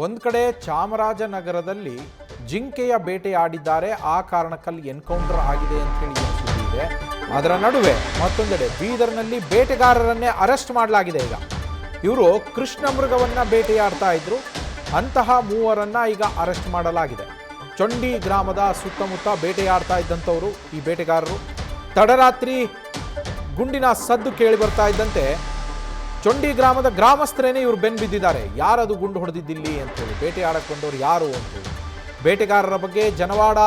ಒಂದು ಕಡೆ ಚಾಮರಾಜನಗರದಲ್ಲಿ ಜಿಂಕೆಯ ಬೇಟೆಯಾಡಿದ್ದಾರೆ, ಆ ಕಾರಣಕ್ಕಲ್ಲಿ ಎನ್ಕೌಂಟರ್ ಆಗಿದೆ ಅಂತ ಹೇಳಿ ಸುದ್ದಿ ಇದೆ. ಅದರ ನಡುವೆ ಮತ್ತೊಂದೆಡೆ ಬೀದರ್ನಲ್ಲಿ ಬೇಟೆಗಾರರನ್ನೇ ಅರೆಸ್ಟ್ ಮಾಡಲಾಗಿದೆ. ಈಗ ಇವರು ಕೃಷ್ಣ ಮೃಗವನ್ನ ಬೇಟೆಯಾಡ್ತಾ ಇದ್ರು, ಅಂತಹ ಮೂವರನ್ನ ಈಗ ಅರೆಸ್ಟ್ ಮಾಡಲಾಗಿದೆ. ಚೊಂಡಿ ಗ್ರಾಮದ ಸುತ್ತಮುತ್ತ ಬೇಟೆಯಾಡ್ತಾ ಇದ್ದಂಥವರು ಈ ಬೇಟೆಗಾರರು. ತಡರಾತ್ರಿ ಗುಂಡಿನ ಸದ್ದು ಕೇಳಿ ಬರ್ತಾ ಇದ್ದಂತೆ ಚೊಂಡಿ ಗ್ರಾಮದ ಗ್ರಾಮಸ್ಥರೇನೇ ಇವರು ಬೆನ್ನು ಬಿದ್ದಿದ್ದಾರೆ. ಯಾರದು ಗುಂಡು ಹೊಡೆದಿದ್ದಿಲ್ಲಿ ಅಂತೇಳಿ, ಬೇಟೆಯಾಡಕ್ಕೆ ಬಂದವರು ಯಾರು ಅಂತೇಳಿ. ಬೇಟೆಗಾರರ ಬಗ್ಗೆ ಜನವಾಡ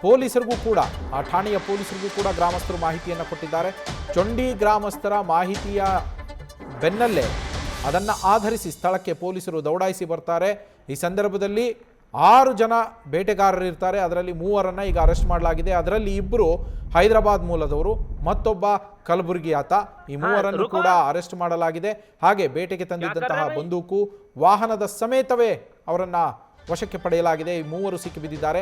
ಪೊಲೀಸರಿಗೂ ಕೂಡ, ಆ ಠಾಣೆಯ ಪೊಲೀಸರಿಗೂ ಕೂಡ ಗ್ರಾಮಸ್ಥರು ಮಾಹಿತಿಯನ್ನು ಕೊಟ್ಟಿದ್ದಾರೆ. ಚೊಂಡಿ ಗ್ರಾಮಸ್ಥರ ಮಾಹಿತಿಯ ಬೆನ್ನಲ್ಲೇ ಅದನ್ನು ಆಧರಿಸಿ ಸ್ಥಳಕ್ಕೆ ಪೊಲೀಸರು ದೌಡಾಯಿಸಿ ಬರ್ತಾರೆ. ಈ ಸಂದರ್ಭದಲ್ಲಿ 6 ಜನ ಬೇಟೆಗಾರರು ಇರ್ತಾರೆ. ಅದರಲ್ಲಿ 3ರನ್ನ ಈಗ ಅರೆಸ್ಟ್ ಮಾಡಲಾಗಿದೆ. ಅದರಲ್ಲಿ 2 ಹೈದರಾಬಾದ್ ಮೂಲದವರು, ಮತ್ತೊಬ್ಬ ಕಲಬುರಗಿ ಆತ. ಈ 3ರನ್ನು ಕೂಡ ಅರೆಸ್ಟ್ ಮಾಡಲಾಗಿದೆ. ಹಾಗೆ ಬೇಟೆಗೆ ತಂದಿದ್ದಂತಹ ಬಂದೂಕು, ವಾಹನದ ಸಮೇತವೇ ಅವರನ್ನ ವಶಕ್ಕೆ ಪಡೆಯಲಾಗಿದೆ. ಈ 3 ಸಿಕ್ಕಿಬಿದ್ದಿದ್ದಾರೆ.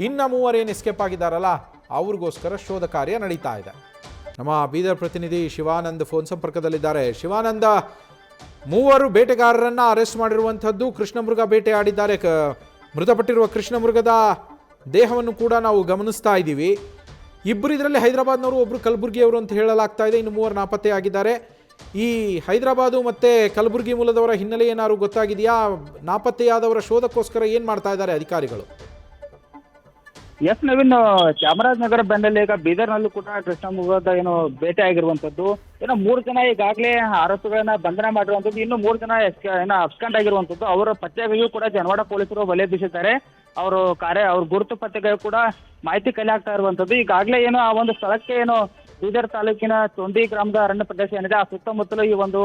ಇನ್ನ 3 ಏನು ಎಸ್ಕೇಪ್ ಆಗಿದ್ದಾರಲ್ಲ, ಅವ್ರಿಗೋಸ್ಕರ ಶೋಧ ಕಾರ್ಯ ನಡೀತಾ ಇದೆ. ನಮ್ಮ ಬೀದರ್ ಪ್ರತಿನಿಧಿ ಶಿವಾನಂದ್ ಫೋನ್ ಸಂಪರ್ಕದಲ್ಲಿದ್ದಾರೆ. ಶಿವಾನಂದ, 3 ಬೇಟೆಗಾರರನ್ನ ಅರೆಸ್ಟ್ ಮಾಡಿರುವಂಥದ್ದು, ಕೃಷ್ಣ ಮೃಗ ಬೇಟೆಯಾಡಿದ್ದಾರೆ. ಮೃತಪಟ್ಟಿರುವ ಕೃಷ್ಣ ಮೃಗದ ದೇಹವನ್ನು ಕೂಡ ನಾವು ಗಮನಿಸ್ತಾ ಇದ್ದೀವಿ. 2 ಇದರಲ್ಲಿ ಹೈದರಾಬಾದ್ನವರು, 1 ಕಲಬುರಗಿಯವರು ಅಂತ ಹೇಳಲಾಗ್ತಾ ಇದೆ. ಇನ್ನು 3 ನಾಪತ್ತೆಯಾಗಿದ್ದಾರೆ. ಈ ಹೈದರಾಬಾದು ಮತ್ತು ಕಲಬುರಗಿ ಮೂಲದವರ ಹಿನ್ನೆಲೆ ಏನಾದ್ರು ಗೊತ್ತಾಗಿದೆಯಾ? ನಾಪತ್ತೆಯಾದವರ ಶೋಧಕ್ಕೋಸ್ಕರ ಏನು ಮಾಡ್ತಾ ಇದ್ದಾರೆ ಅಧಿಕಾರಿಗಳು? ಎಸ್ ನವೀನ್, ಚಾಮರಾಜನಗರ ಬೆನ್ನಲ್ಲೇ ಈಗ ಬೀದರ್ನಲ್ಲೂ ಕೂಡ ಕೃಷ್ಣ ಮೃಗದ ಬೇಟೆ ಆಗಿರುವಂತದ್ದು. 3 ಜನ ಈಗಾಗಲೇ ಆರೋಪಿಗಳನ್ನ ಬಂಧನ ಮಾಡಿರುವಂತದ್ದು. ಇನ್ನು 3 ಜನ ಅಬ್ಸ್ಕಾಂಡ್ ಆಗಿರುವಂತದ್ದು. ಅವರ ಪತ್ತೆಗೂ ಕೂಡ ಜನವಾಡ ಪೊಲೀಸರು ಬಲೆ ಬೀಸಿದ್ದಾರೆ. ಅವ್ರ ಗುರುತು ಪತ್ತೆಗೆ ಕೂಡ ಮಾಹಿತಿ ಕಲೆ ಆಗ್ತಾ ಇರುವಂತದ್ದು. ಈಗಾಗಲೇ ಆ ಒಂದು ಸ್ಥಳಕ್ಕೆ ಬೀದರ್ ತಾಲೂಕಿನ ಚೊಂಡಿ ಗ್ರಾಮದ ಅರಣ್ಯ ಪ್ರದೇಶ ಏನಿದೆ, ಆ ಸುತ್ತಮುತ್ತಲು ಈ ಒಂದು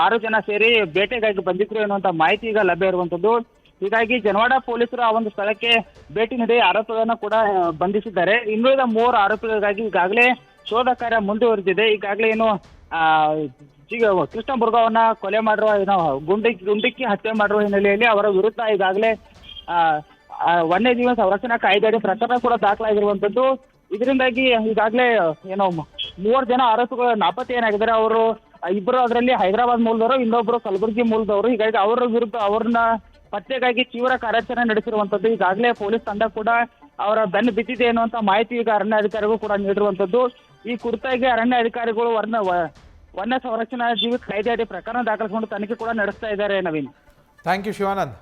6 ಜನ ಸೇರಿ ಬೇಟೆಗಾಗಿ ಬಂದಿದ್ರು ಎನ್ನುವಂತ ಮಾಹಿತಿ ಈಗ ಲಭ್ಯ ಇರುವಂತದ್ದು. ಹೀಗಾಗಿ ಜನವಾಡ ಪೊಲೀಸರು ಆ ಒಂದು ಸ್ಥಳಕ್ಕೆ ಭೇಟಿ ನೀಡಿ ಆರೋಪಿಗಳನ್ನ ಕೂಡ ಬಂಧಿಸಿದ್ದಾರೆ. ಇನ್ನುಳಿದ 3 ಆರೋಪಿಗಳಿಗಾಗಿ ಈಗಾಗಲೇ ಶೋಧ ಕಾರ್ಯ ಮುಂದುವರೆದಿದೆ. ಈಗಾಗಲೇ ಕೃಷ್ಣ ಮೃಗವನ್ನ ಕೊಲೆ ಮಾಡಿರುವ ಗುಂಡಿಕ್ಕಿ ಹತ್ಯೆ ಮಾಡಿರುವ ಹಿನ್ನೆಲೆಯಲ್ಲಿ ಅವರ ವಿರುದ್ಧ ಈಗಾಗಲೇ ವನ್ಯಜೀವಿ ಸಂರಕ್ಷಣಾ ಕಾಯ್ದೆಯಡಿ ಪ್ರಕರಣ ಕೂಡ ದಾಖಲಾಗಿರುವಂತದ್ದು. ಇದರಿಂದಾಗಿ ಈಗಾಗಲೇ 3 ಜನ ಆರೋಪಿಗಳು ನಾಪತ್ತೆ ಏನಾಗಿದ್ದಾರೆ. ಅವರು 2 ಅದರಲ್ಲಿ ಹೈದರಾಬಾದ್ ಮೂಲದವರು, ಇನ್ನೊಬ್ರು ಕಲಬುರಗಿ ಮೂಲದವರು. ಹೀಗಾಗಿ ಅವರ ವಿರುದ್ಧ ಅವ್ರನ್ನ ಪತ್ತೆಗಾಗಿ ತೀವ್ರ ಕಾರ್ಯಾಚರಣೆ ನಡೆಸಿರುವಂತದ್ದು. ಈಗಾಗಲೇ ಪೊಲೀಸ್ ತಂಡ ಕೂಡ ಅವರ ಬೆನ್ನು ಬಿದ್ದಿದೆ ಎನ್ನುವಂತ ಮಾಹಿತಿ ಈಗ ಅರಣ್ಯ ಅಧಿಕಾರಿಗಳು ಕೂಡ ನೀಡಿರುವಂತದ್ದು. ಈ ಕುರಿತಾಗಿ ಅರಣ್ಯ ಅಧಿಕಾರಿಗಳು ವನ್ಯ ಸಂರಕ್ಷಣಾ ಜೀವಿ ಕಾಯ್ದೆಯಡಿ ಪ್ರಕರಣ ದಾಖಲಿಸಿಕೊಂಡು ತನಿಖೆ ಕೂಡ ನಡೆಸ್ತಾ ಇದ್ದಾರೆ. Naveen, thank you Shivanand.